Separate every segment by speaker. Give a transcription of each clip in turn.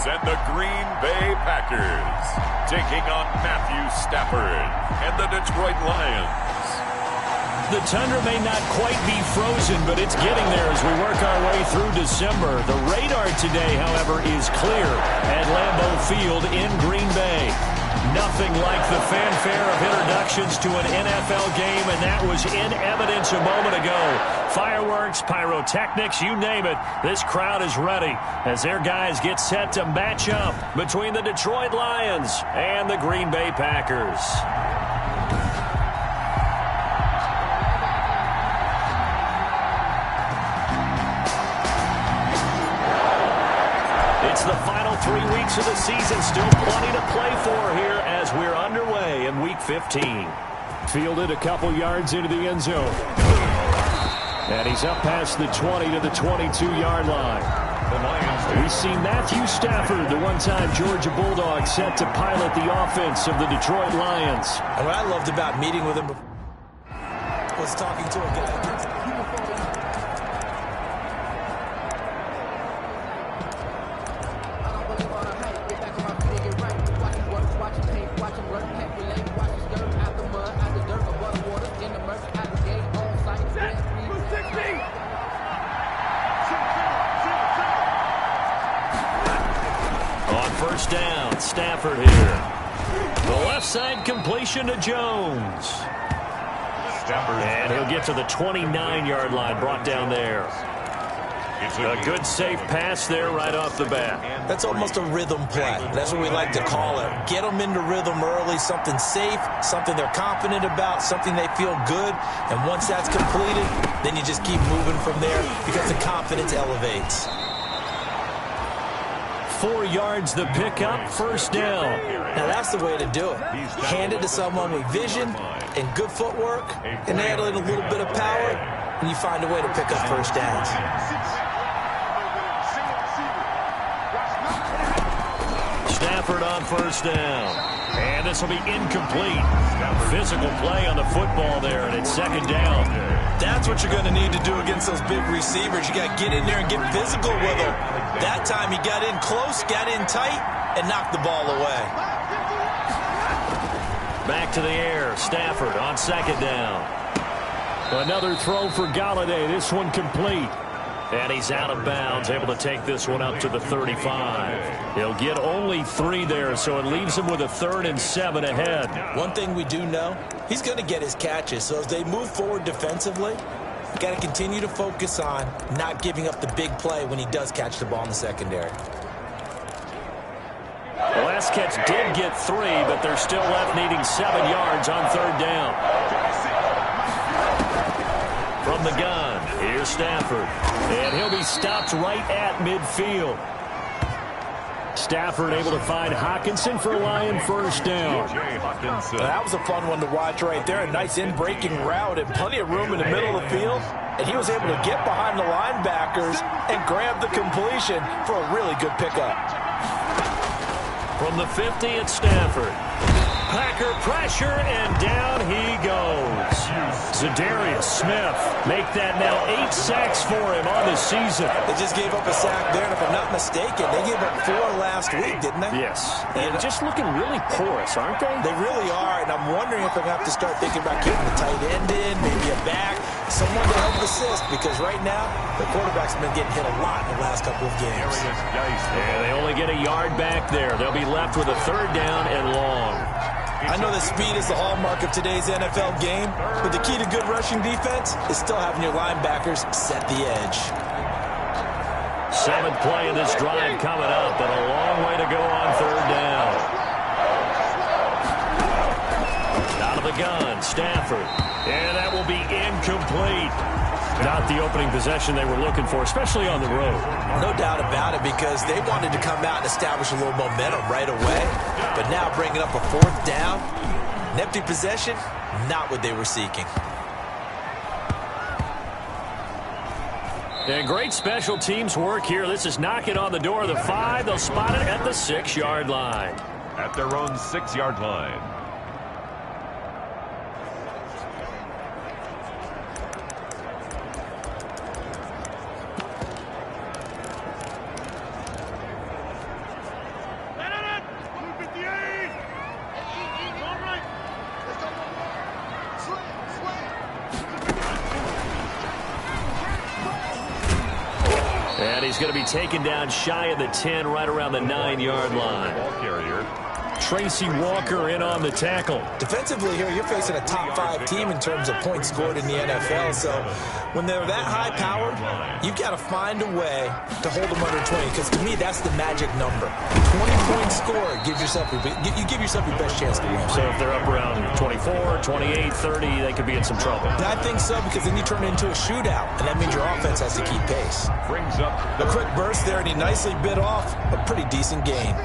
Speaker 1: and the Green Bay Packers, taking on Matthew Stafford and the Detroit Lions.
Speaker 2: The tundra may not quite be frozen, but it's getting there as we work our way through December. The radar today, however, is clear at Lambeau Field in Green Bay. Nothing like the fanfare of introductions to an NFL game, and that was in evidence a moment ago. Fireworks, pyrotechnics, you name it. This crowd is ready as their guys get set to match up between the Detroit Lions and the Green Bay Packers. It's the final 3 weeks of the season. Still plenty to play for here as we're underway in Week 15. Fielded a couple yards into the end zone. And he's up past the 20 to the 22-yard line. We see Matthew Stafford, the one-time Georgia Bulldog, set to pilot the offense of the Detroit Lions.
Speaker 3: And what I loved about meeting with him was talking to a guy.
Speaker 2: First down, Stafford here. The left side completion to Jones. And he'll get to the 29-yard line, brought down there. A good safe pass there right off the bat.
Speaker 3: That's almost a rhythm play. That's what we like to call it. Get them into rhythm early, something safe, something they're confident about, something they feel good. And once that's completed, then you just keep moving from there because the confidence elevates.
Speaker 2: 4 yards the pickup, first down.
Speaker 3: Now that's the way to do it. Hand it to someone with vision and good footwork, and add in a little bit of power, and you find a way to pick up first downs.
Speaker 2: Stafford on first down. And this will be incomplete. Physical play on the football there, and it's second down.
Speaker 3: That's what you're going to need to do against those big receivers. You got to get in there and get physical with them. That time he got in close, got in tight, and knocked the ball away.
Speaker 2: Back to the air. Stafford on second down. Another throw for Galladay. This one complete. And he's out of bounds, able to take this one up to the 35. He'll get only 3 there, so it leaves him with a 3rd and 7 ahead.
Speaker 3: One thing we do know, he's going to get his catches. So as they move forward defensively, you got to continue to focus on not giving up the big play when he does catch the ball in the secondary.
Speaker 2: The last catch did get 3, but they're still left needing 7 yards on 3rd down. From the gun, here's Stafford. And he'll be stopped right at midfield. Stafford able to find Hockenson for a Lion first down.
Speaker 3: That was a fun one to watch right there. A nice in-breaking route and plenty of room in the middle of the field. And he was able to get behind the linebackers and grab the completion for a really good pickup.
Speaker 2: From the 50, it's Stafford. Packer pressure, and down he goes. Za'Darius Smith make that now 8 sacks for him on the season.
Speaker 3: They just gave up a sack there, and if I'm not mistaken, they gave up 4 last week, didn't they?
Speaker 2: Yes. And just looking really porous, aren't they?
Speaker 3: They really are, and I'm wondering if they're going to have to start thinking about getting the tight end in, maybe a back, someone to help assist, because right now, the quarterback's been getting hit a lot in the last couple of games.
Speaker 2: Yeah, they only get a yard back there. They'll be left with a 3rd down and long.
Speaker 3: I know that speed is the hallmark of today's NFL game, but the key to good rushing defense is still having your linebackers set the edge.
Speaker 2: 7th play of this drive coming up, but a long way to go on 3rd down. Out of the gun, Stafford. And that will be incomplete. Not the opening possession they were looking for, especially on the road.
Speaker 3: No doubt about it, because they wanted to come out and establish a little momentum right away. But now bringing up a 4th down, an empty possession, not what they were seeking.
Speaker 2: And great special teams work here. This is knocking on the door of the 5. They'll spot it at the 6-yard line.
Speaker 1: At their own 6-yard line.
Speaker 2: And he's going to be taken down shy of the 10, right around the 9-yard line.
Speaker 1: Ball carrier.
Speaker 2: Tracy Walker in on the tackle.
Speaker 3: Defensively here, you're facing a top 5 team in terms of points scored in the NFL. So when they're that high-powered, you've got to find a way to hold them under 20. Because to me, that's the magic number. 20 points scored, you give yourself your best chance to win.
Speaker 2: So if they're up around 24, 28, 30, they could be in some trouble.
Speaker 3: I think so, because then you turn it into a shootout, and that means your offense has to keep pace.
Speaker 1: Brings up
Speaker 3: A quick burst there, and he nicely bit off a pretty decent gain.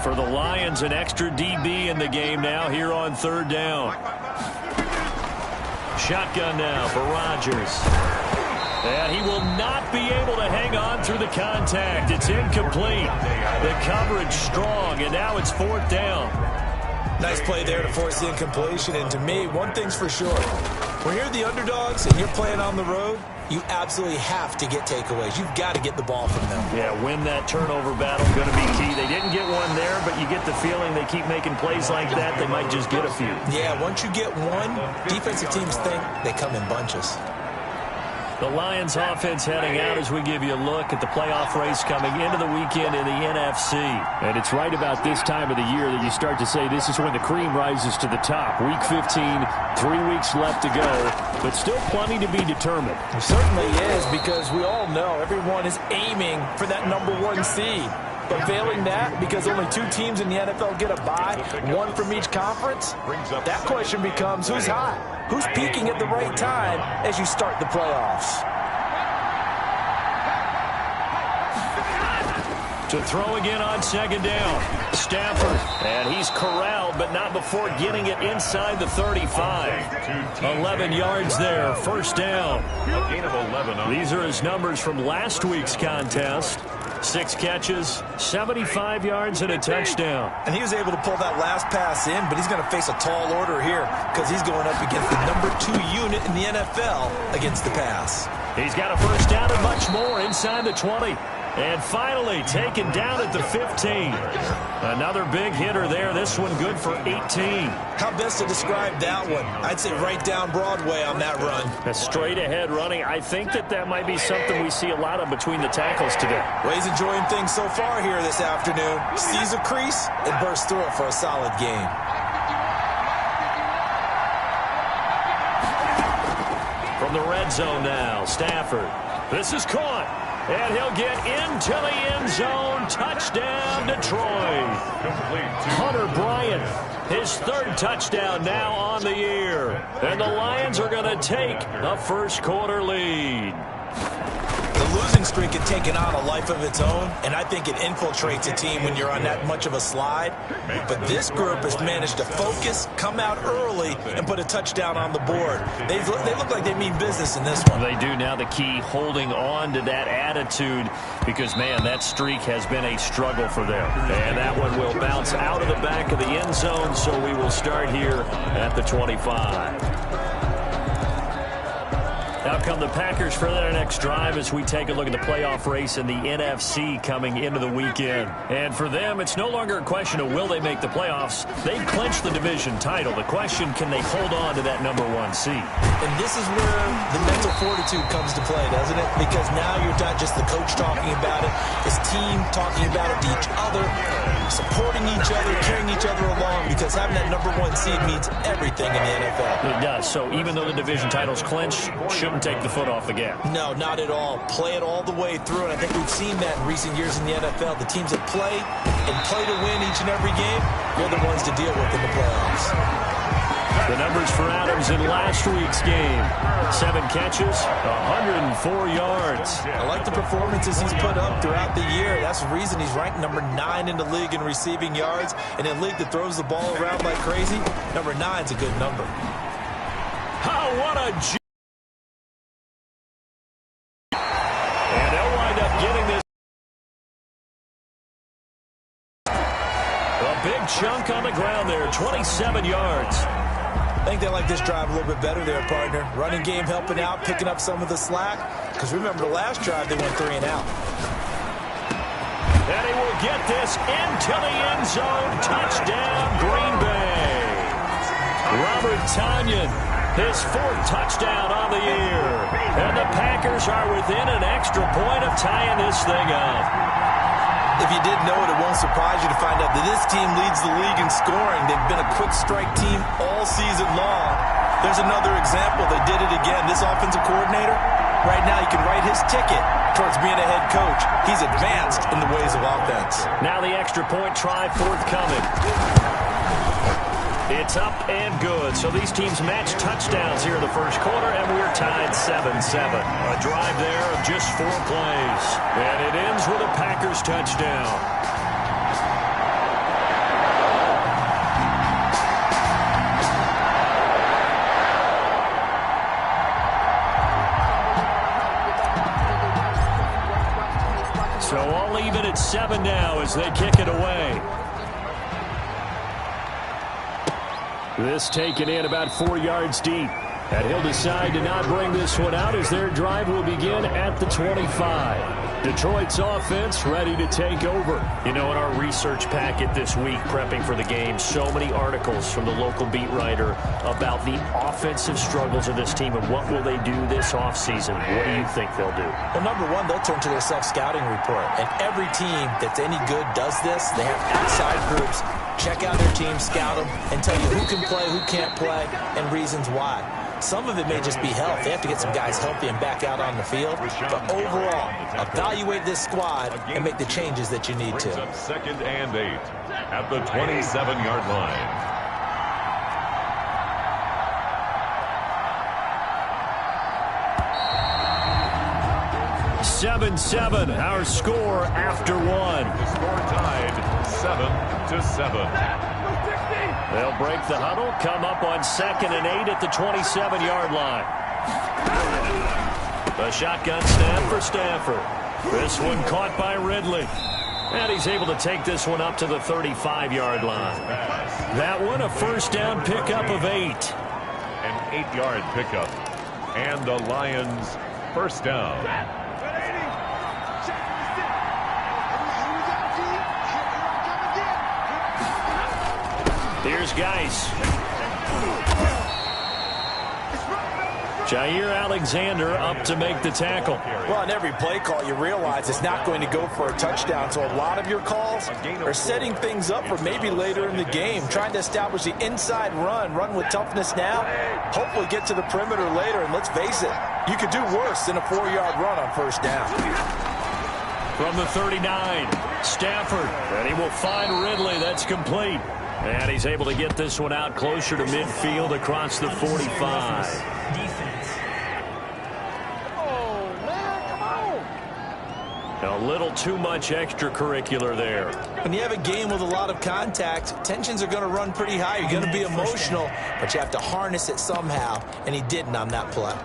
Speaker 2: For the Lions, an extra DB in the game now here on 3rd down. Shotgun now for Rodgers. And he will not be able to hang on through the contact. It's incomplete. The coverage strong, and now it's 4th down.
Speaker 3: Nice play there to force the incompletion, and to me, one thing's for sure. When you're the underdogs and you're playing on the road, you absolutely have to get takeaways. You've got to get the ball from them.
Speaker 2: Yeah, win that turnover battle, going to be key. They didn't get one there, but you get the feeling they keep making plays like that, they might just get a few.
Speaker 3: Yeah, once you get one, defensive teams think they come in bunches.
Speaker 2: The Lions offense heading out as we give you a look at the playoff race coming into the weekend in the NFC. And it's right about this time of the year that you start to say this is when the cream rises to the top. Week 15, 3 weeks left to go, but still plenty to be determined.
Speaker 3: It certainly is, because we all know everyone is aiming for that #1 seed. But failing that, because only 2 teams in the NFL get a bye, 1 from each conference, that question becomes who's hot? Who's peaking at the right time as you start the playoffs?
Speaker 2: To throw again on 2nd down. Stafford, and he's corralled, but not before getting it inside the 35. 11 yards there, 1st down.
Speaker 1: a gain of 11.
Speaker 2: These are his numbers from last week's contest. 6 catches, 75 yards, and a touchdown.
Speaker 3: And he was able to pull that last pass in, but he's going to face a tall order here because he's going up against the #2 unit in the NFL against the pass.
Speaker 2: He's got a 1st down and much more inside the 20. And finally taken down at the 15. Another big hitter there. This one good for 18.
Speaker 3: How best to describe that one? I'd say right down Broadway on that run.
Speaker 2: A straight ahead running. I think that might be something we see a lot of between the tackles today.
Speaker 3: Well, he's enjoying things so far here this afternoon. Sees a crease and bursts through it for a solid gain.
Speaker 2: From the red zone now, Stafford. This is caught. And he'll get into the end zone. Touchdown, Detroit. Hunter Bryant, his 3rd touchdown now on the year. And the Lions are going to take a 1st quarter lead.
Speaker 3: The losing streak had taken on a life of its own, and I think it infiltrates a team when you're on that much of a slide. But this group has managed to focus, come out early, and put a touchdown on the board. They look like they mean business in this one.
Speaker 2: They do. Now the key, holding on to that attitude, because, man, that streak has been a struggle for them. And that one will bounce out of the back of the end zone, so we will start here at the 25. Now come the Packers for their next drive as we take a look at the playoff race in the NFC coming into the weekend. And for them, it's no longer a question of will they make the playoffs. They've clinched the division title. The question, can they hold on to that #1 seed?
Speaker 3: And this is where the mental fortitude comes to play, doesn't it? Because now you're not just the coach talking about it, his team talking about it to each other, supporting each other, carrying each other along, because having that #1 seed means everything in the NFL.
Speaker 2: It does. So even though the division title's clinched, shouldn't take the foot off the gas.
Speaker 3: No, not at all. Play it all the way through, and I think we've seen that in recent years in the NFL. The teams that play and play to win each and every game, they're the ones to deal with in the playoffs.
Speaker 2: The numbers for Adams in last week's game. 7 catches, 104 yards.
Speaker 3: I like the performances he's put up throughout the year. That's the reason he's ranked #9 in the league in receiving yards. And in a league that throws the ball around like crazy, #9's a good number.
Speaker 2: Oh, what a... And they'll wind up getting this. A big chunk on the ground there, 27 yards.
Speaker 3: I think they like this drive a little bit better there, partner. Running game helping out, picking up some of the slack. Because remember, the last drive, they went 3 and out.
Speaker 2: And he will get this into the end zone. Touchdown, Green Bay. Robert Tonyan His 4th touchdown on the year. And the Packers are within an extra point of tying this thing up.
Speaker 3: If you didn't know it, it won't surprise you to find out that this team leads the league in scoring. They've been a quick strike team all season long. There's another example. They did it again. This offensive coordinator, right now he can write his ticket towards being a head coach. He's advanced in the ways of offense.
Speaker 2: Now the extra point try forthcoming. It's up and good. So these teams match touchdowns here in the first quarter, and we're tied 7-7. A drive there of just 4 plays. And it ends with a Packers touchdown. So all even at 7 now as they kick it away. This taken in about 4 yards deep. And he'll decide to not bring this one out as their drive will begin at the 25. Detroit's offense ready to take over. You know, in our research packet this week, prepping for the game, so many articles from the local beat writer about the offensive struggles of this team and what will they do this offseason. What do you think they'll do?
Speaker 3: Well, number one, they'll turn to their self-scouting report. And every team that's any good does this. They have outside groups. Check out their team, scout them, and tell you who can play, who can't play, and reasons why. Some of it may just be health. They have to get some guys healthy and back out on the field. But overall, evaluate this squad and make the changes that you need to.
Speaker 1: 2nd and 8 at the 27-yard line.
Speaker 2: Seven, our score after 1.
Speaker 1: The score tied 7-7.
Speaker 2: They'll break the huddle, come up on 2nd and 8 at the 27-yard line. The shotgun snap for Stafford. This one caught by Ridley. And he's able to take this one up to the 35-yard line. That one a first down pickup of 8.
Speaker 1: An 8-yard pickup. And the Lions first down.
Speaker 2: Here's Geis. Jair Alexander up to make the tackle.
Speaker 3: Well, on every play call, you realize it's not going to go for a touchdown. So a lot of your calls are setting things up for maybe later in the game, trying to establish the inside run with toughness now, hopefully get to the perimeter later. And let's face it, you could do worse than a 4-yard run on first down.
Speaker 2: From the 39, Stafford, and he will find Ridley. That's complete. And he's able to get this one out closer to midfield across the 45.
Speaker 4: Defense.
Speaker 2: Oh, man, come on. A little too much extracurricular there.
Speaker 3: When you have a game with a lot of contact, tensions are going to run pretty high. You're going to be emotional, but you have to harness it somehow, and he didn't on that play.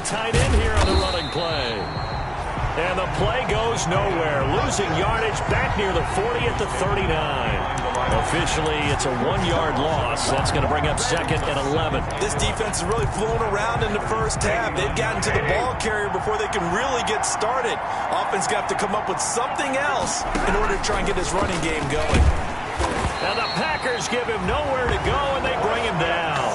Speaker 2: Tight end here on the running play. And the play goes nowhere. Losing yardage back near the 40 at the 39. Officially, it's a 1-yard loss. That's going to bring up 2nd and 11.
Speaker 3: This defense is really flown around in the first half. They've gotten to the ball carrier before they can really get started. Offense got to come up with something else in order to try and get this running game going.
Speaker 2: And the Packers give him nowhere to go, and they bring him down.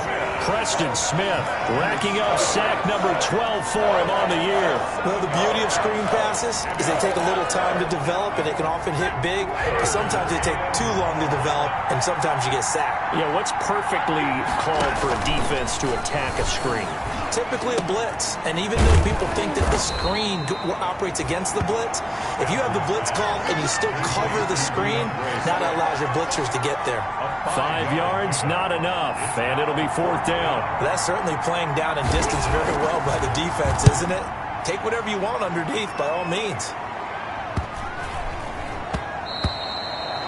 Speaker 2: Preston Smith racking up sack number 12 for him on the year.
Speaker 3: Well, the beauty of screen passes is they take a little time to develop, and they can often hit big, but sometimes they take too long to develop, and sometimes you get sacked.
Speaker 2: Yeah, what's perfectly called for a defense to attack a screen?
Speaker 3: Typically a blitz, and even though people think that the screen operates against the blitz, if you have the blitz called and you still cover the screen, now that allows your blitzers to get there.
Speaker 2: 5 yards, not enough, and it'll be 4th down.
Speaker 3: That's certainly playing down in distance very well by the defense, isn't it? Take whatever you want underneath, by all means.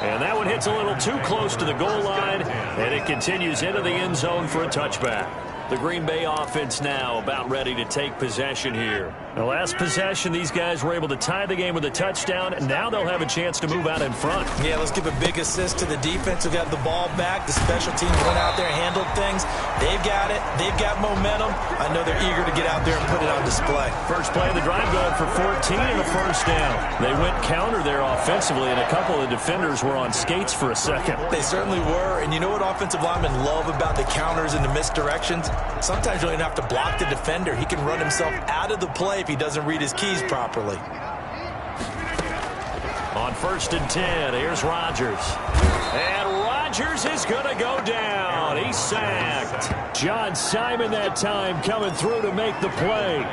Speaker 2: And that one hits a little too close to the goal line, and it continues into the end zone for a touchback. The Green Bay offense now about ready to take possession here. The last possession, these guys were able to tie the game with a touchdown, and now they'll have a chance to move out in front.
Speaker 3: Yeah, let's give a big assist to the defense who got the ball back. The special teams went out there and handled things. They've got it. They've got momentum. I know they're eager to get out there and put it on display.
Speaker 2: First play of the drive going for 14 and a first down. They went counter there offensively, and a couple of defenders were on skates for a second.
Speaker 3: They certainly were, and you know what offensive linemen love about the counters and the misdirections? Sometimes you don't even have to block the defender. He can run himself out of the play if he doesn't read his keys properly.
Speaker 2: On 1st and 10, here's Rodgers. And Rodgers is going to go down. He's sacked. John Simon that time coming through to make the play.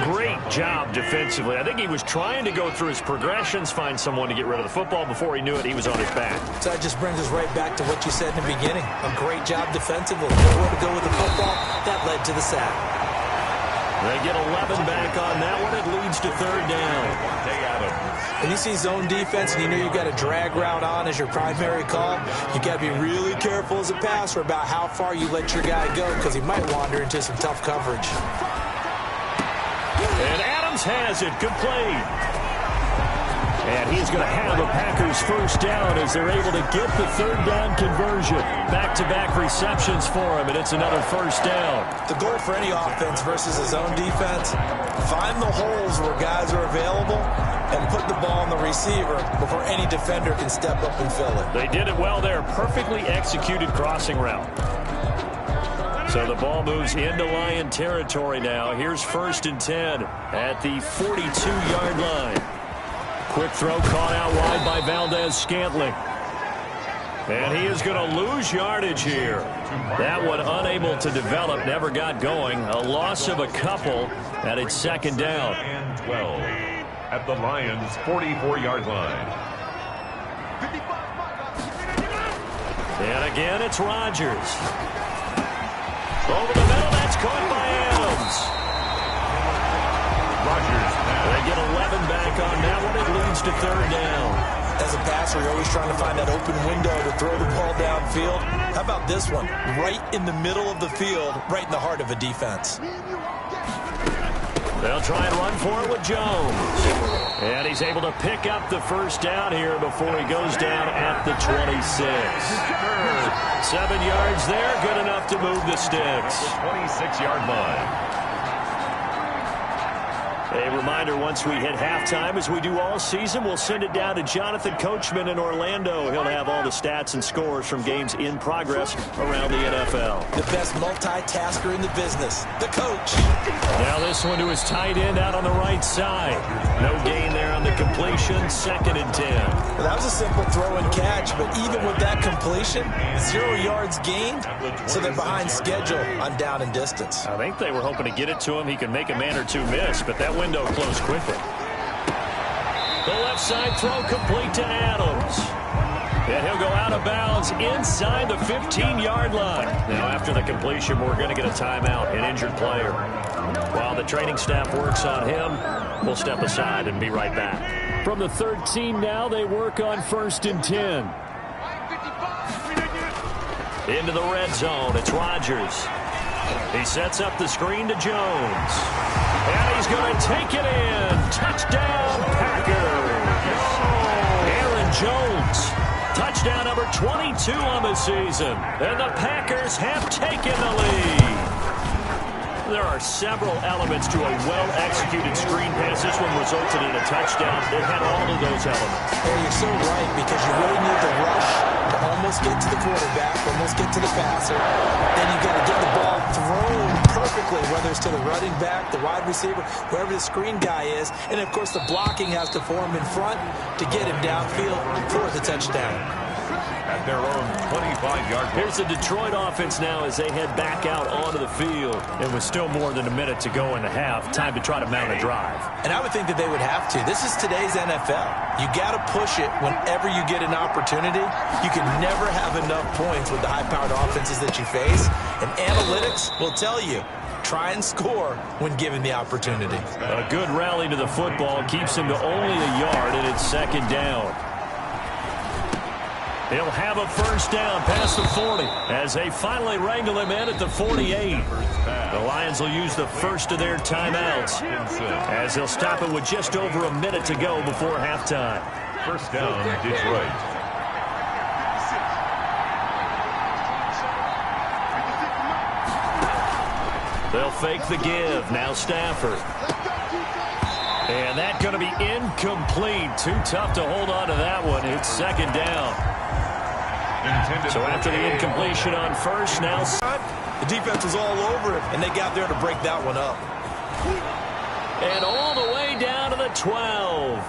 Speaker 2: Great job defensively. I think he was trying to go through his progressions, find someone to get rid of the football. Before he knew it, he was on his back.
Speaker 3: So that just brings us right back to what you said in the beginning. A great job defensively. Nowhere to go with the football. That led to the sack.
Speaker 2: They get 11 back on that one. It leads to 3rd down.
Speaker 3: When you see zone defense and you know you've got a drag route on as your primary call, you got to be really careful as a passer about how far you let your guy go because he might wander into some tough coverage.
Speaker 2: And Adams has it complete. And he's going to have a Packers first down as they're able to get the 3rd down conversion. Back-to-back receptions for him, and it's another first down.
Speaker 3: The goal for any offense versus a zone defense, find the holes where guys are available and put the ball on the receiver before any defender can step up and fill it.
Speaker 2: They did it well there. Perfectly executed crossing route. So the ball moves into Lion territory now. Here's 1st and 10 at the 42-yard line. Quick throw caught out wide by Valdez-Scantling. And he is going to lose yardage here. That one unable to develop, never got going. A loss of a couple, and it's 2nd down.
Speaker 1: And 12 at the Lions' 44-yard line.
Speaker 2: And again, it's Rodgers. Over the middle, that's caught by Adams. They get 11 back on that one. It leads to 3rd down.
Speaker 3: As a passer, you're always trying to find that open window to throw the ball downfield. How about this one? Right in the middle of the field, right in the heart of a defense.
Speaker 2: They'll try and run for it with Jones. And he's able to pick up the first down here before he goes down at the 26. 7 yards there, good enough to move the sticks.
Speaker 1: 26-yard line.
Speaker 2: A reminder, once we hit halftime, as we do all season, we'll send it down to Jonathan Coachman in Orlando. He'll have all the stats and scores from games in progress around the NFL.
Speaker 3: The best multitasker in the business, the coach.
Speaker 2: Now this one to his tight end out on the right side. No gain there on the completion, 2nd and 10.
Speaker 3: Well, that was a simple throw and catch, but even with that completion, 0 yards gained, so they're behind schedule on down and distance.
Speaker 2: I think they were hoping to get it to him. He could make a man or two miss, but that window closed quickly. The left side throw complete to Adams. And he'll go out of bounds inside the 15-yard line. Now after the completion, we're going to get a timeout, an injured player. While the training staff works on him, we'll step aside and be right back. From the 13 now, they work on 1st and 10. Into the red zone, it's Rodgers. He sets up the screen to Jones. And he's going to take it in. Touchdown, Packers. Aaron Jones. Touchdown number 22 on the season. And the Packers have taken the lead. There are several elements to a well-executed screen pass. This one resulted in a touchdown. It had all of those elements.
Speaker 3: Hey, you're so right, because you really need to rush to almost get to the quarterback, almost get to the passer. Then you've got to get the ball thrown perfectly, whether it's to the running back, the wide receiver, whoever the screen guy is. And, of course, the blocking has to form in front to get him downfield for the touchdown.
Speaker 1: At their own 25-yard line.
Speaker 2: Here's the Detroit offense now as they head back out onto the field. It was still more than a minute to go in the half. Time to try to mount a drive.
Speaker 3: And I would think that they would have to. This is today's NFL. You got to push it whenever you get an opportunity. You can never have enough points with the high-powered offenses that you face. And analytics will tell you, try and score when given the opportunity.
Speaker 2: A good rally to the football keeps him to only a yard, and it's 2nd down. He'll have a first down past the 40 as they finally wrangle him in at the 48. The Lions will use the first of their timeouts as they'll stop it with just over a minute to go before halftime.
Speaker 1: First down, Detroit.
Speaker 2: They'll fake the give. Now Stafford. And that's going to be incomplete. Too tough to hold on to that one. It's second down. So after the incompletion on first, now
Speaker 3: the defense was all over it, and they got there to break that one up.
Speaker 2: And all the way down to the 12.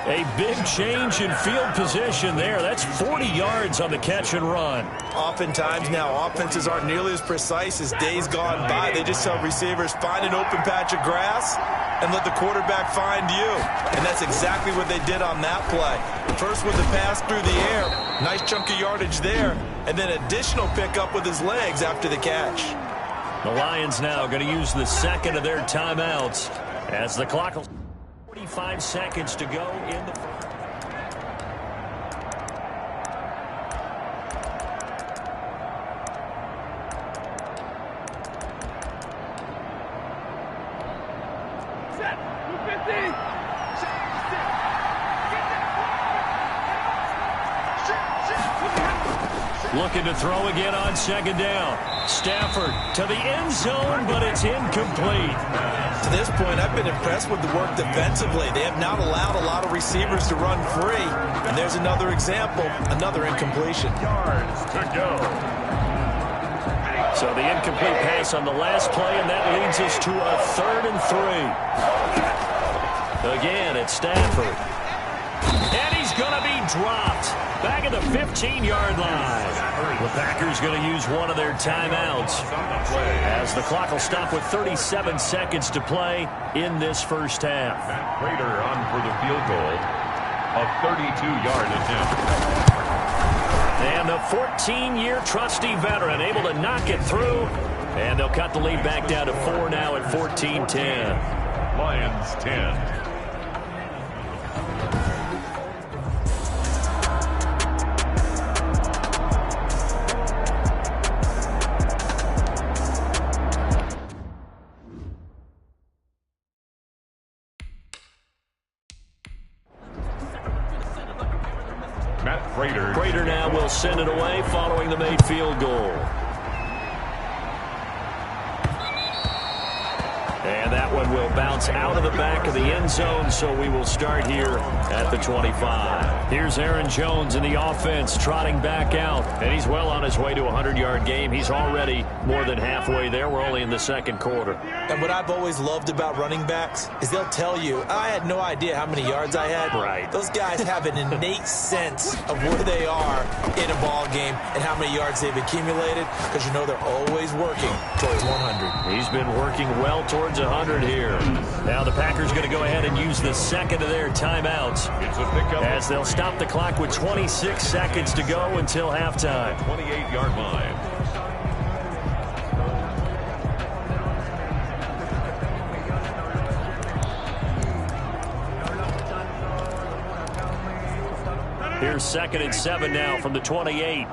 Speaker 2: A big change in field position there. That's 40 yards on the catch and run.
Speaker 3: Oftentimes now, offenses aren't nearly as precise as days gone by. They just tell receivers, find an open patch of grass and let the quarterback find you. And that's exactly what they did on that play. First with the pass through the air, nice chunk of yardage there, and then additional pickup with his legs after the catch.
Speaker 2: The Lions now going to use the second of their timeouts as the clock will 45 seconds to go in the first. Looking to throw again on second down. Stafford to the end zone, but it's incomplete.
Speaker 3: To this point, I've been impressed with the work defensively. They have not allowed a lot of receivers to run free. And there's another example, another incompletion.
Speaker 1: Yards to go.
Speaker 2: So the incomplete pass on the last play, and that leads us to a 3rd and 3. Again, it's Stafford. And he's going to be dropped. Back at the 15-yard line. The Packers going to use one of their timeouts as the clock will stop with 37 seconds to play in this first half.
Speaker 1: Matt Prater on for the field goal. A 32-yard attempt.
Speaker 2: And a 14-year trusty veteran able to knock it through. And they'll cut the lead back down to 4 now at 14-10.
Speaker 1: Lions 10.
Speaker 2: Prater now will send it away following the made field goal. And that one will bounce out of the back of the end zone, so we will start here at the 25. Here's Aaron Jones in the offense trotting back out, and he's well on his way to a 100-yard game. He's already more than halfway there. We're only in the second quarter.
Speaker 3: And what I've always loved about running backs is they'll tell you, I had no idea how many yards I had.
Speaker 2: Right.
Speaker 3: Those guys have an innate sense of where they are in a ball game and how many yards they've accumulated, because you know they're always working towards 100.
Speaker 2: He's been working well towards 100 here. Now the Packers going to go ahead and use the second of their timeouts as they'll stop the clock with 26 seconds to go until halftime.
Speaker 1: 28-yard line.
Speaker 2: Here's 2nd and 7 now from the 28.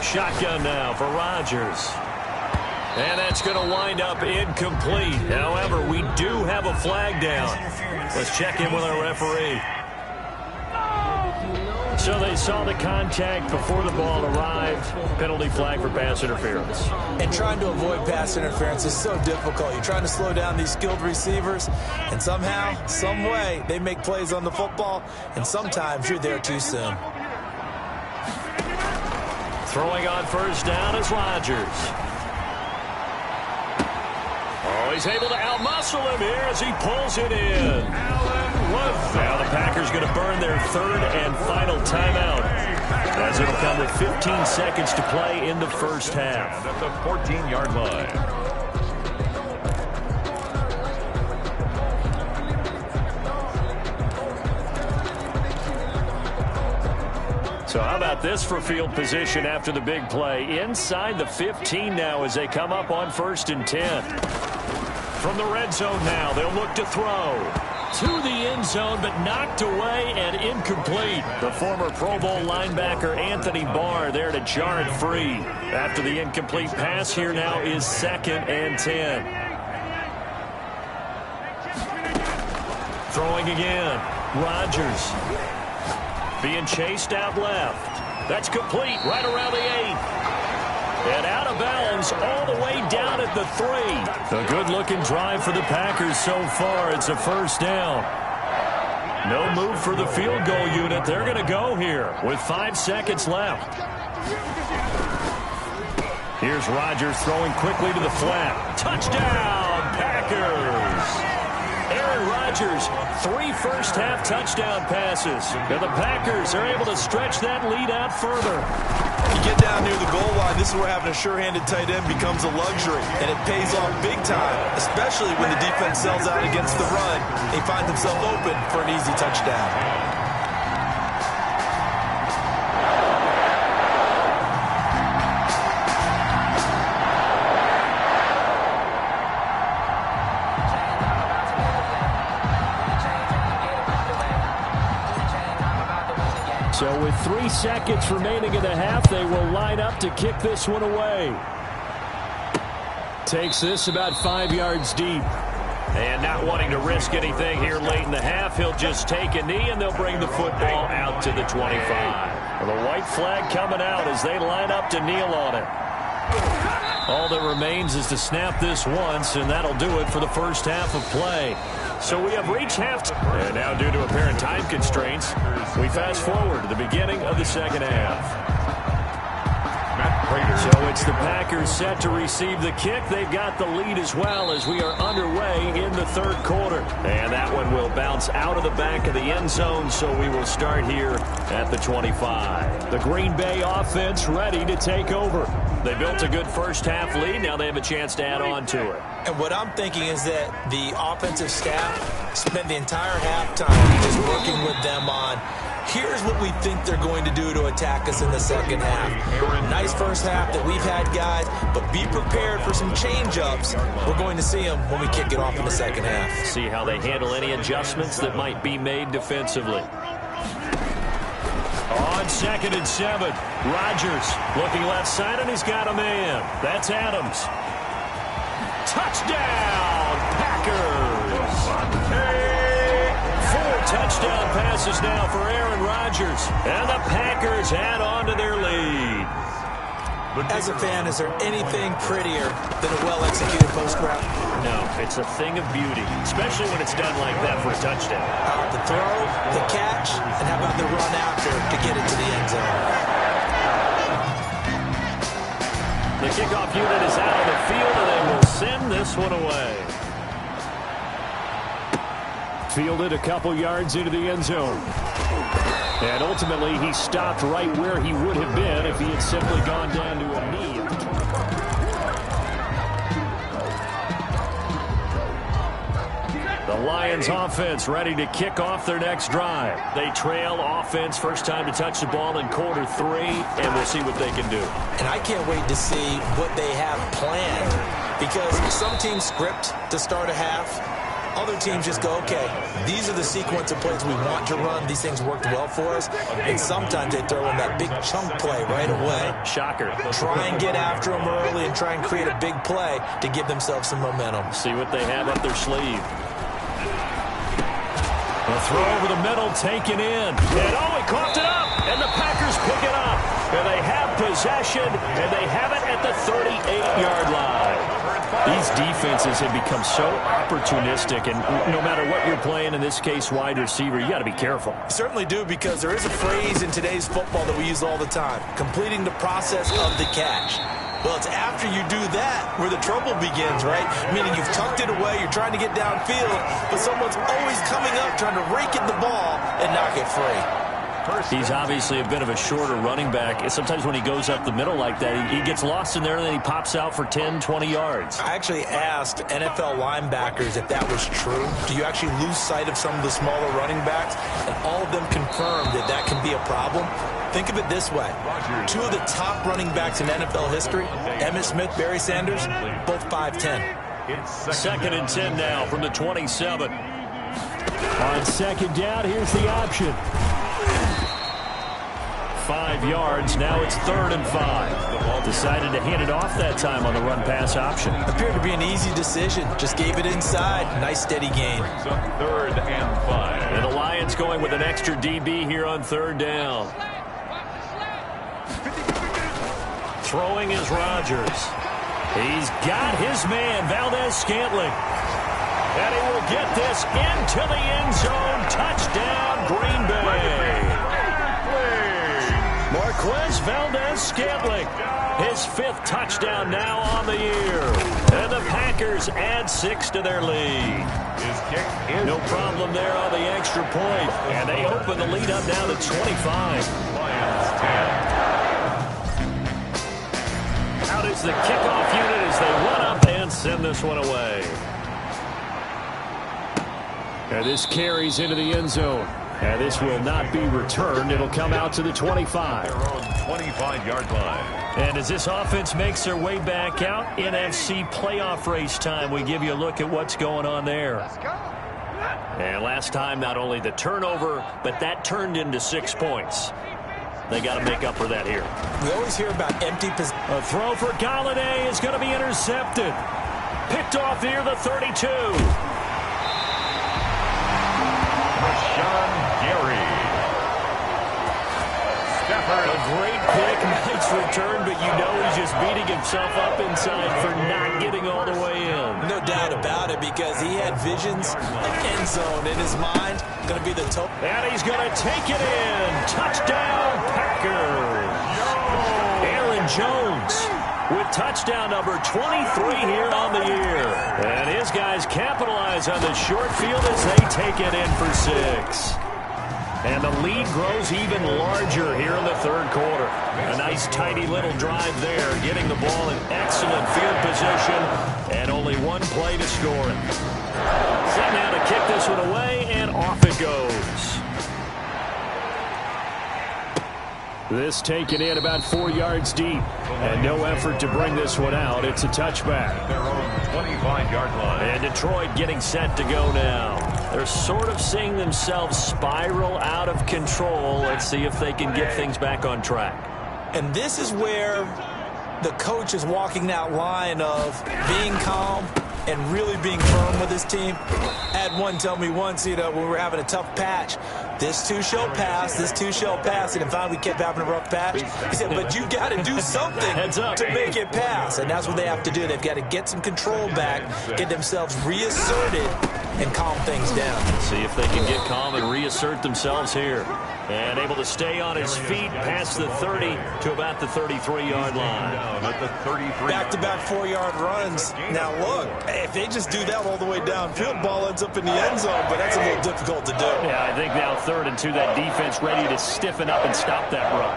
Speaker 2: Shotgun now for Rodgers. And that's going to wind up incomplete. However, we do have a flag down. Let's check in with our referee. So they saw the contact before the ball arrived. Penalty flag for pass interference.
Speaker 3: And trying to avoid pass interference is so difficult. You're trying to slow down these skilled receivers, and somehow, some way, they make plays on the football, and sometimes you're there too soon.
Speaker 2: Throwing on first down is Rodgers. Oh, he's able to outmuscle him here as he pulls it in. Now the Packers going to burn their 3rd and final timeout as it'll come with 15 seconds to play in the first half.
Speaker 1: And at the 14-yard line.
Speaker 2: So how about this for field position after the big play? Inside the 15 now as they come up on 1st and 10. From the red zone now, they'll look to throw. To the end zone, but knocked away and incomplete. The former Pro Bowl linebacker Anthony Barr there to jar it free. After the incomplete pass, here now is 2nd and 10. Throwing again. Rodgers. Being chased out left. That's complete right around the 8. And out of bounds all the way down at the 3. A good-looking drive for the Packers so far. It's a first down. No move for the field goal unit. They're going to go here with 5 seconds left. Here's Rodgers throwing quickly to the flat. Touchdown, Packers! Aaron Rodgers, 3 first-half touchdown passes. And the Packers are able to stretch that lead out further.
Speaker 3: You get down near the goal line, this is where having a sure-handed tight end becomes a luxury. And it pays off big time, especially when the defense sells out against the run. They find themselves open for an easy touchdown.
Speaker 2: So with 3 seconds remaining in the half, they will line up to kick this one away. Takes this about 5 yards deep. And not wanting to risk anything here late in the half, he'll just take a knee and they'll bring the football out to the 25. The white flag coming out as they line up to kneel on it. All that remains is to snap this once, and that'll do it for the first half of play. So we have reached halftime. And now, due to apparent time constraints, we fast forward to the beginning of the second half. So it's the Packers set to receive the kick. They've got the lead as well as we are underway in the third quarter. And that one will bounce out of the back of the end zone, so we will start here at the 25. The Green Bay offense ready to take over. They built a good first-half lead. Now they have a chance to add on to it.
Speaker 3: And what I'm thinking is that the offensive staff spent the entire halftime just working with them on, here's what we think they're going to do to attack us in the second half. Nice first half that we've had, guys, but be prepared for some change-ups. We're going to see them when we kick it off in the second half.
Speaker 2: See how they handle any adjustments that might be made defensively. On 2nd and 7, Rodgers looking left side, and he's got a man. That's Adams. Touchdown, Packers! 4 touchdown passes now for Aaron Rodgers, and the Packers add on to their lead.
Speaker 3: As a fan, is there anything prettier than a well-executed post route?
Speaker 2: No, it's a thing of beauty, especially when it's done like that for a touchdown.
Speaker 3: The throw, the catch, and how about the run after to get it to the end zone?
Speaker 2: The kickoff unit is out on the field, and they will send this one away. Fielded a couple yards into the end zone. And ultimately, he stopped right where he would have been if he had simply gone down to a knee. The Lions offense ready to kick off their next drive. They trail offense, first time to touch the ball in quarter 3, and we'll see what they can do.
Speaker 3: And I can't wait to see what they have planned, because some teams script to start a half. Other teams just go, okay, these are the sequence of plays we want to run. These things worked well for us. And sometimes they throw in that big chunk play right away.
Speaker 2: Shocker.
Speaker 3: Try and get after them early and try and create a big play to give themselves some momentum.
Speaker 2: See what they have up their sleeve. A throw over the middle, taken in. And he coughed it up. And the Packers pick it up. And they have possession, and they have it at the 38-yard line. These defenses have become so opportunistic, and no matter what you're playing, in this case wide receiver, you got to be careful.
Speaker 3: You certainly do, because there is a phrase in today's football that we use all the time, completing the process of the catch. Well, it's after you do that where the trouble begins, right? Meaning you've tucked it away, you're trying to get downfield, but someone's always coming up trying to rake at the ball and knock it free.
Speaker 2: He's obviously a bit of a shorter running back. And sometimes when he goes up the middle like that, he gets lost in there and then he pops out for 10, 20 yards.
Speaker 3: I actually asked NFL linebackers if that was true. Do you actually lose sight of some of the smaller running backs? And all of them confirmed that that can be a problem. Think of it this way. 2 of the top running backs in NFL history, Emmitt Smith, Barry Sanders, both 5'10".
Speaker 1: It's
Speaker 2: second and 10 now from the 27. On second down, here's the option. 5 yards. Now it's 3rd and 5. Decided to hand it off that time on the run-pass option.
Speaker 3: Appeared to be an easy decision. Just gave it inside. Nice steady gain.
Speaker 1: 3rd and 5.
Speaker 2: And the Lions going with an extra DB here on 3rd down. Throwing is Rodgers. He's got his man, Valdez-Scantling. And he will get this into the end zone. Touchdown, Green Bay. Marquez Valdez-Scantling, his 5th touchdown now on the year. And the Packers add 6 to their lead. No problem there on the extra point. And they open the lead up now to 25.
Speaker 1: Lions 10.
Speaker 2: Out is the kickoff unit as they run up and send this one away. And this carries into the end zone. And this will not be returned. It'll come out to the 25.
Speaker 1: Their own 25-yard line.
Speaker 2: And as this offense makes their way back out, NFC playoff race time, we give you a look at what's going on there. And last time, not only the turnover, but that turned into 6 points. They got to make up for that here.
Speaker 3: We always hear about empty possession.
Speaker 2: A throw for Galladay is going to be intercepted. Picked off near the 32.
Speaker 1: Sean Gary. Stafford.
Speaker 2: A great pick, nice return, but you know he's just beating himself up inside for not getting all the way in.
Speaker 3: No doubt about it, because he had visions of end zone in his mind. Going to be the top.
Speaker 2: And he's going to take it in. Touchdown, Packers. Aaron Jones with touchdown number 23 here on the year. And his guys capitalize on the short field as they take it in for 6. And the lead grows even larger here in the 3rd quarter. A nice, tidy little drive there, getting the ball in excellent field position, and only 1 play to score it. Set now to kick this one away, and off it goes. This taken in about 4 yards deep, and no effort to bring this one out. It's a touchback.
Speaker 1: Their own 25-yard line.
Speaker 2: And Detroit getting set to go now. They're sort of seeing themselves spiral out of control. Let's see if they can get things back on track.
Speaker 3: And this is where the coach is walking that line of being calm and really being firm with his team. I had one tell me once, when we were having a tough patch, this too shall pass, this too shall pass, and finally we kept having a rough patch. He said, but you got to do something to make it pass, and that's what they have to do. They've got to get some control back, get themselves reasserted, and calm things down.
Speaker 2: See if they can get calm and reassert themselves here. And able to stay on his feet past the 30 to about the 33-yard line.
Speaker 1: At the 33.
Speaker 3: Back-to-back 4-yard runs. Now, look, if they just do that all the way downfield, ball ends up in the end zone, but that's a little difficult to do.
Speaker 2: Yeah, I think now 3rd and 2, that defense ready to stiffen up and stop that run.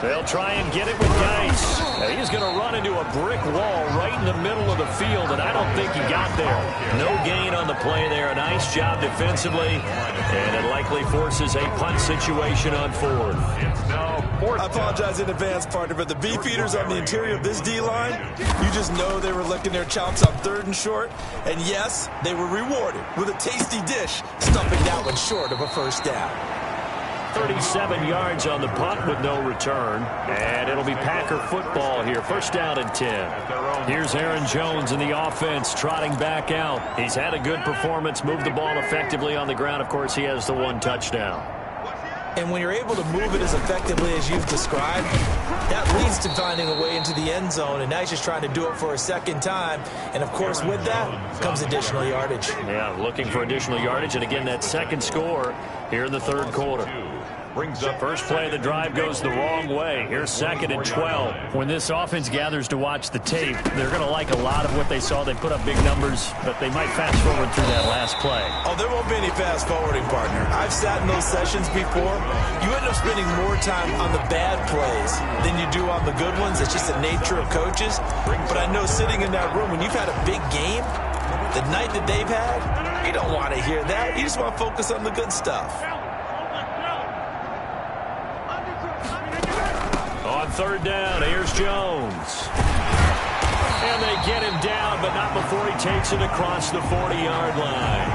Speaker 2: They'll try and get it with Geis. He's going to run into a brick wall right in the middle of the field, and I don't think he got there. No gain on the play there. A nice job defensively, and it likely forces a punt situation on 4th.
Speaker 1: It's now 4th.
Speaker 3: I apologize in advance, partner, but the beefeaters on the interior of this D-line, you just know they were licking their chops on 3rd and short. And yes, they were rewarded with a tasty dish, stuffing that one short of a 1st down.
Speaker 2: 37 yards on the punt with no return. And it'll be Packer football here. 1st down and 10. Here's Aaron Jones in the offense trotting back out. He's had a good performance, moved the ball effectively on the ground. Of course, he has the 1 touchdown.
Speaker 3: And when you're able to move it as effectively as you've described, that leads to finding a way into the end zone. And now he's just trying to do it for a 2nd time. And, of course, with that comes additional yardage.
Speaker 2: Yeah, looking for additional yardage. And, again, that 2nd score here in the 3rd quarter.
Speaker 1: Brings up
Speaker 2: First play of the drive goes the wrong way. Here's 2nd and 12. When this offense gathers to watch the tape, they're going to like a lot of what they saw. They put up big numbers, but they might fast forward through that last play.
Speaker 3: Oh, there won't be any fast forwarding, partner. I've sat in those sessions before. You end up spending more time on the bad plays than you do on the good ones. It's just the nature of coaches. But I know sitting in that room, when you've had a big game, the night that they've had, you don't want to hear that. You just want to focus on the good stuff.
Speaker 2: On 3rd down, here's Jones. And they get him down, but not before he takes it across the 40-yard line.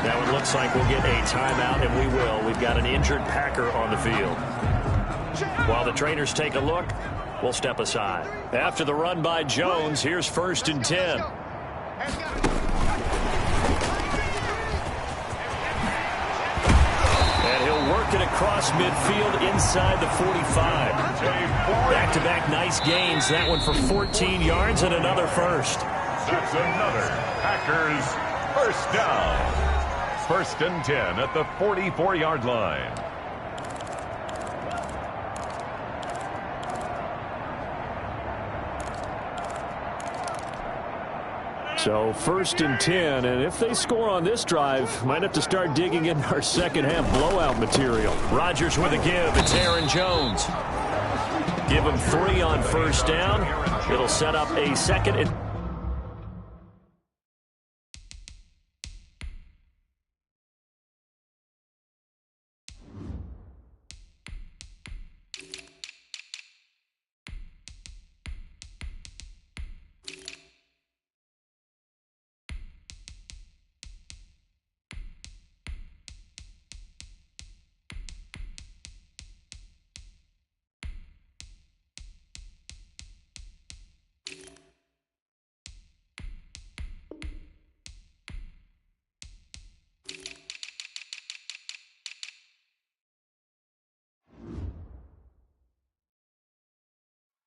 Speaker 2: Now it looks like we'll get a timeout, and we will. We've got an injured Packer on the field. While the trainers take a look, we'll step aside. After the run by Jones, here's 1st and 10. And he'll work it across midfield inside the 45. Back-to-back nice gains. That one for 14 yards and another first.
Speaker 1: That's another Packers first down. 1st and 10 at the 44-yard line.
Speaker 2: So 1st and 10, and if they score on this drive, might have to start digging in our second-half blowout material. Rodgers with a give. It's Aaron Jones. Give him 3 on 1st down. It'll set up a 2nd and...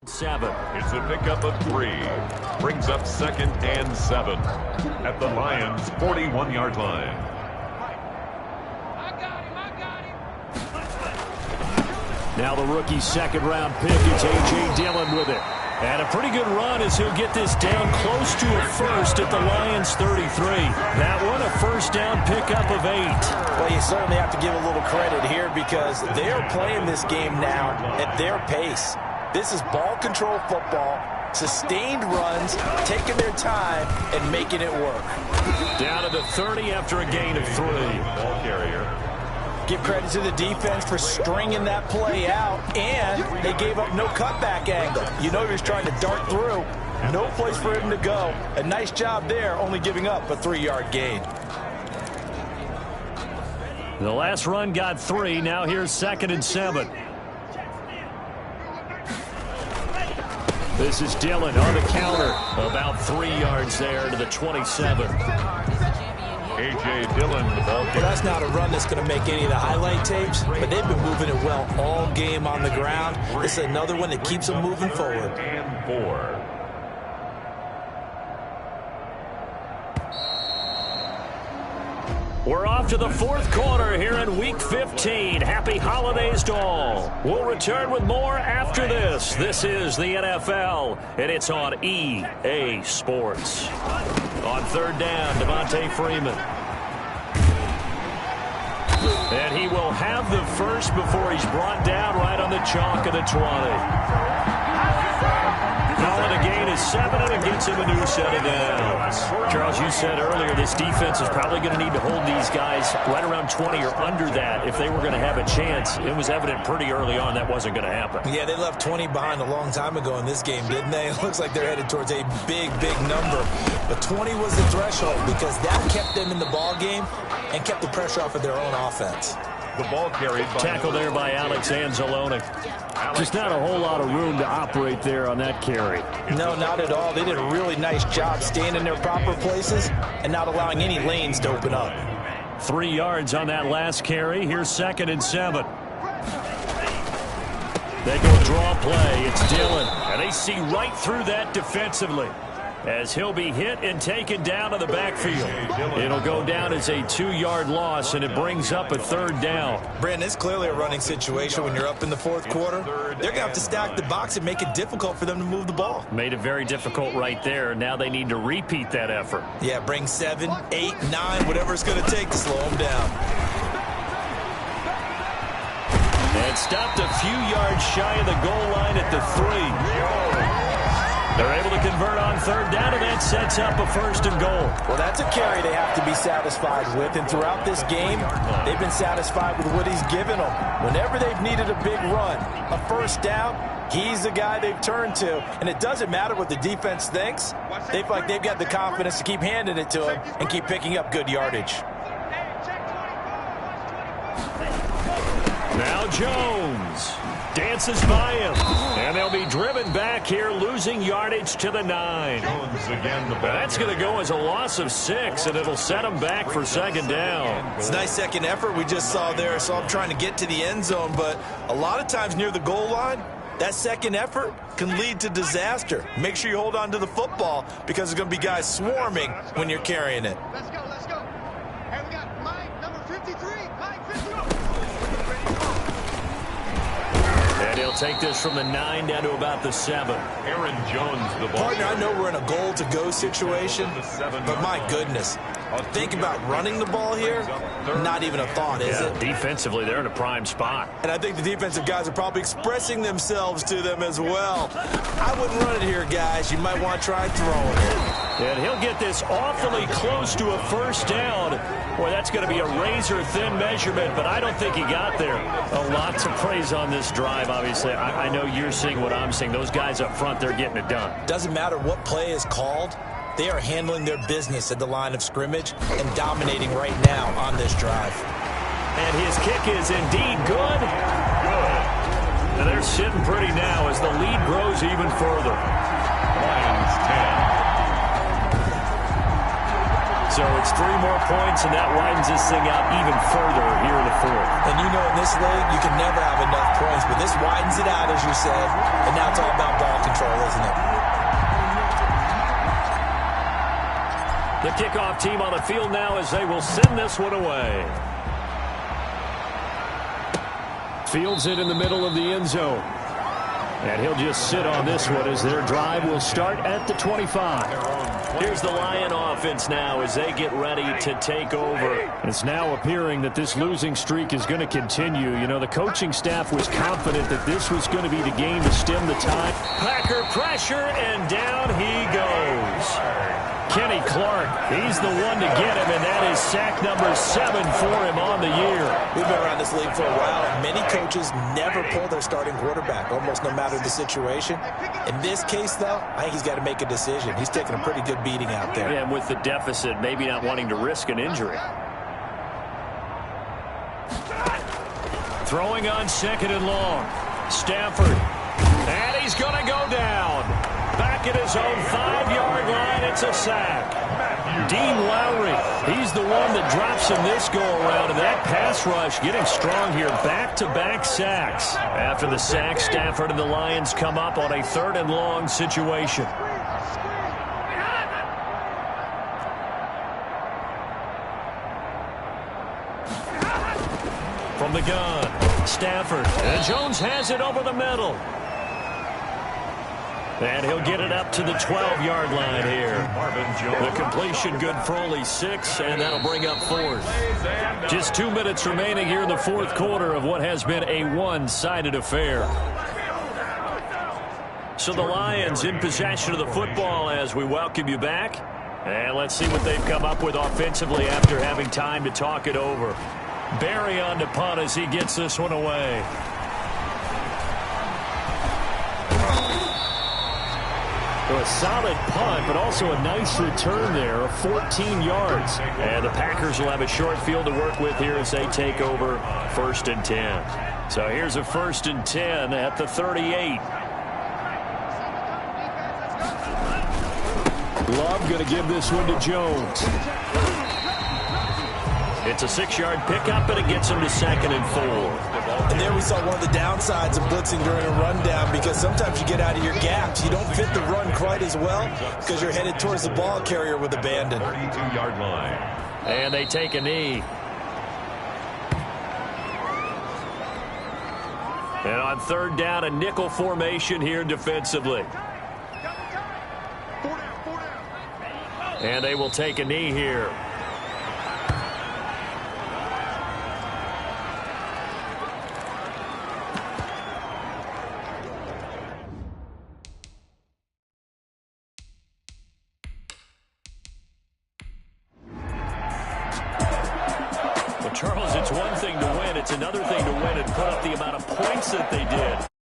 Speaker 2: Seven.
Speaker 1: It's a pickup of 3. Brings up 2nd and 7 at the Lions' 41-yard line.
Speaker 2: Now the rookie 2nd-round pick. It's A.J. Dillon with it. And a pretty good run as he'll get this down close to a first at the Lions' 33. That one a 1st down pickup of 8.
Speaker 3: Well, you certainly have to give a little credit here because they're playing this game now at their pace. This is ball control football, sustained runs, taking their time, and making it work.
Speaker 2: Down to the 30 after a gain of 3.
Speaker 1: Ball carrier.
Speaker 3: Give credit to the defense for stringing that play out, and they gave up no cutback angle. You know he was trying to dart through. No place for him to go. A nice job there, only giving up a 3-yard gain.
Speaker 2: The last run got 3. Now here's 2nd and 7. This is Dillon on the counter. About 3 yards there to the 27.
Speaker 1: A.J. Dillon, the ball carrier.
Speaker 3: Well, that's not a run that's going to make any of the highlight tapes, but they've been moving it well all game on the ground. This is another one that keeps them moving forward.
Speaker 1: And 4.
Speaker 2: We're off to the 4th quarter here in Week 15. Happy holidays to all. We'll return with more after this. This is the NFL, and it's on EA Sports. On 3rd down, Devontae Freeman. And he will have the first before he's brought down right on the chalk of the 20. Calling a gain of 7, and it gets him a new set of downs. Charles, you said earlier this defense is probably going to need to hold these guys right around 20 or under that if they were going to have a chance. It was evident pretty early on that wasn't going to happen.
Speaker 3: Yeah, they left 20 behind a long time ago in this game, didn't they? It looks like they're headed towards a big, big number. But 20 was the threshold because that kept them in the ball game and kept the pressure off of their own offense.
Speaker 1: The ball carried by...
Speaker 2: Tackle there by Alex Anzalone. Just not a whole lot of room to operate there on that carry.
Speaker 3: No, not at all. They did a really nice job staying in their proper places and not allowing any lanes to open up.
Speaker 2: 3 yards on that last carry. Here's 2nd and 7. They go draw play. It's Dillon. And they see right through that defensively as he'll be hit and taken down to the backfield. It'll go down as a 2-yard loss, and it brings up a 3rd down.
Speaker 3: Brandon, it's clearly a running situation when you're up in the 4th quarter. They're going to have to stack the box and make it difficult for them to move the ball.
Speaker 2: Made it very difficult right there. Now they need to repeat that effort.
Speaker 3: Yeah, bring 7, 8, 9, whatever it's going to take to slow them down.
Speaker 2: And stopped a few yards shy of the goal line at the 3. They're able to convert on third down, and that sets up a first and goal.
Speaker 3: Well, that's a carry they have to be satisfied with, and throughout this game, they've been satisfied with what he's given them. Whenever they've needed a big run, a first down, he's the guy they've turned to, and it doesn't matter what the defense thinks. They feel like they've got the confidence to keep handing it to him and keep picking up good yardage.
Speaker 2: Now Jones dances by him, and they'll be driven back here, losing yardage to the 9. That's going to go as a loss of 6, and it'll set them back for second down.
Speaker 3: It's a nice second effort we just saw there, so I'm trying to get to the end zone, but a lot of times near the goal line, that second effort can lead to disaster. Make sure you hold on to the football because there's going to be guys swarming when you're carrying it.
Speaker 4: Let's go, let's go. Hey, we got Mike, number 53. Mike, 53.
Speaker 2: And he'll take this from the 9 down to about the 7.
Speaker 1: Aaron Jones, the ball.
Speaker 3: Partner, I know we're in a goal-to-go situation, but my goodness, think about running the ball here, not even a thought, is it?
Speaker 2: Defensively, they're in a prime spot.
Speaker 3: And I think the defensive guys are probably expressing themselves to them as well. I wouldn't run it here, guys. You might want to try throwing it.
Speaker 2: And he'll get this awfully close to a first down. Boy, that's going to be a razor-thin measurement, but I don't think he got there. A lot to praise on this drive, obviously. I know you're seeing what I'm seeing. Those guys up front, they're getting it done.
Speaker 3: Doesn't matter what play is called. They are handling their business at the line of scrimmage and dominating right now on this drive.
Speaker 2: And his kick is indeed good. Good. And they're sitting pretty now as the lead grows even further.
Speaker 1: Lions 10.
Speaker 2: So it's 3 more points, and that widens this thing out even further here in the 4th.
Speaker 3: And you know in this league, you can never have enough points, but this widens it out, as you said, and now it's all about ball control, isn't it?
Speaker 2: The kickoff team on the field now as they will send this one away. Fields it in the middle of the end zone. And he'll just sit on this one as their drive will start at the 25. Here's the Lion offense now as they get ready to take over. It's now appearing that this losing streak is going to continue. You know, the coaching staff was confident that this was going to be the game to stem the tide. Packer pressure, and down he goes. Kenny Clark, he's the one to get him, and that is sack number 7 for him on the year.
Speaker 3: We've been around this league for a while. Many coaches never pull their starting quarterback, almost no matter the situation. In this case, though, I think he's got to make a decision. He's taking a pretty good beating out there.
Speaker 2: Yeah, and with the deficit, maybe not wanting to risk an injury. Throwing on 2nd and long. Stafford. And he's going to go down. Back at his own 5-yard line, it's a sack. Dean Lowry, he's the one that drops him this go-around, and that pass rush getting strong here. Back-to-back sacks. After the sack, Stafford and the Lions come up on a 3rd and long situation. From the gun, Stafford, and Jones has it over the middle. And he'll get it up to the 12-yard line here. The completion good for only 6, and that'll bring up 4th. Just 2 minutes remaining here in the 4th quarter of what has been a one-sided affair. So the Lions in possession of the football as we welcome you back. And let's see what they've come up with offensively after having time to talk it over. Barry on to punt as he gets this one away. So a solid punt, but also a nice return there of 14 yards. And the Packers will have a short field to work with here as they take over 1st and 10. So here's a 1st and 10 at the 38. Love going to give this one to Jones. It's a 6-yard pickup, and it gets him to 2nd and 4.
Speaker 3: And there we saw one of the downsides of blitzing during a rundown, because sometimes you get out of your gaps. You don't fit the run quite as well because you're headed towards the ball carrier with abandon.
Speaker 1: 32-yard line.
Speaker 2: And they take a knee. And on 3rd down, a nickel formation here defensively. And they will take a knee here. It's one thing to win. It's another thing to win and put up the amount of points that they did.